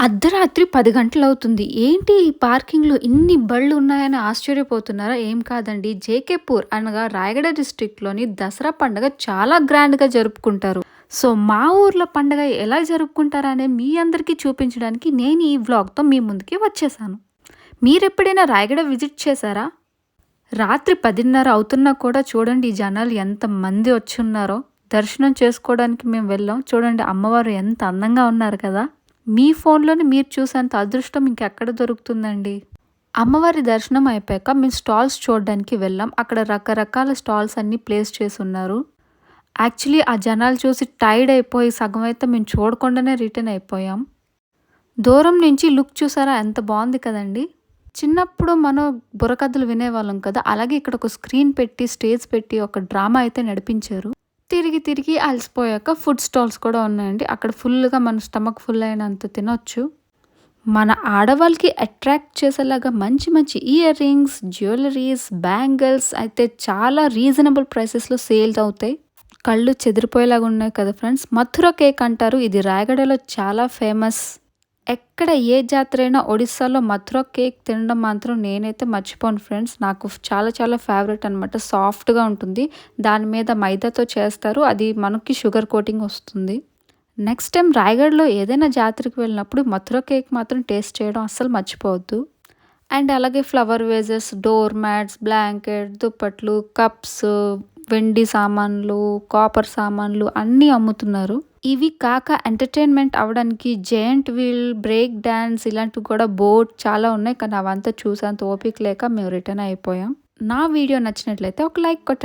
అర్ధరాత్రి 10 గంటలవుతుంది. ఏంటి ఈ పార్కింగ్‌లో ఇన్ని బళ్ళున్నాయని ఆశ్చర్యపోతున్నారా? ఏం కాదండి. జేకేపూర్ అనగా రాయగడ డిస్ట్రిక్ట్‌లోని దసరా పండుగ చాలా గ్రాండ్‌గా జరుపుకుంటారు. సో, మా ఊర్లో పండగ ఎలా జరుపుకుంటారనే మీ అందరికీ చూపించడానికి నేను ఈ వ్లాగ్‌తో మీ ముందుకి వచ్చేసాను. మీరెప్పుడైనా రాయగడ విజిట్ చేశారా? రాత్రి 10:30 అవుతున్నా కూడా చూడండి ఈ జనాలు ఎంతమంది వచ్చున్నారో. దర్శనం చేసుకోవడానికి మేము వెళ్ళాం. చూడండి అమ్మవారు ఎంత అందంగా ఉన్నారు కదా! మీ ఫోన్‌లోనే మీరు చూసేంత అదృష్టం ఇంకెక్కడ దొరుకుతుందండి. అమ్మవారి దర్శనం అయిపోయాక మేము స్టాల్స్ చూడడానికి వెళ్ళాం. అక్కడ రకరకాల స్టాల్స్ అన్నీ ప్లేస్ చేసున్నారు. యాక్చువల్లీ ఆ జనాలు చూసి టైర్డ్ అయిపోయి సగం అయితే మేము చూడకుండానే రిటర్న్ అయిపోయాం. దూరం నుంచి లుక్ చూసారా ఎంత బావుంది కదండీ! చిన్నప్పుడు మనం బుర్రకథలు వినేవాళ్ళం కదా! అలాగే ఇక్కడ ఒక స్క్రీన్ పెట్టి, స్టేజ్ పెట్టి ఒక డ్రామా అయితే నడిపించారు. తిరిగి తిరిగి అలసిపోయాక ఫుడ్ స్టాల్స్ కూడా ఉన్నాయండి. అక్కడ ఫుల్‌గా మన స్టమక్ ఫుల్ అయినంత తినొచ్చు. మన ఆడవాళ్ళకి అట్రాక్ట్ చేసేలాగా మంచి మంచి ఇయర్ రింగ్స్, జ్యువెలరీస్, బ్యాంగిల్స్ అయితే చాలా రీజనబుల్ ప్రైసెస్‌లో సేల్స్ అవుతాయి. కళ్ళు చెదిరిపోయేలాగా ఉన్నాయి కదా ఫ్రెండ్స్. మథుర కేక్ అంటారు. ఇది రాయగడలో చాలా ఫేమస్. ఎక్కడ ఏ జాతరైనా ఒడిస్సాలో మథుర కేక్ తినడం మాత్రం నేనైతే మర్చిపోను ఫ్రెండ్స్. నాకు చాలా చాలా ఫేవరెట్ అనమాట. సాఫ్ట్‌గా ఉంటుంది. దాని మీద మైదాతో చేస్తారు. అది మనకి షుగర్ కోటింగ్ వస్తుంది. నెక్స్ట్ టైం రాయగఢ్‌లో ఏదైనా జాతరకి వెళ్ళినప్పుడు మథుర కేక్ మాత్రం టేస్ట్ చేయడం అస్సలు మర్చిపోవద్దు. అండ్ అలాగే flower wages, door mats, blanket, దుప్పట్లు, కప్స్, వెండి సామాన్లు, కాపర్ సామాన్లు అన్నీ అమ్ముతున్నారు. ఇవి కాక ఎంటర్‌టైన్‌మెంట్ అవ్వడానికి జెయింట్ వీల్, బ్రేక్ డాన్స్ ఇలాంటివి కూడా బోట్ చాలా ఉన్నాయి. కానీ అవంతా చూసేంత ఓపిక లేక మేము రిటర్న్ అయిపోయాం. నా వీడియో నచ్చినట్లయితే ఒక లైక్ కొట్టండి.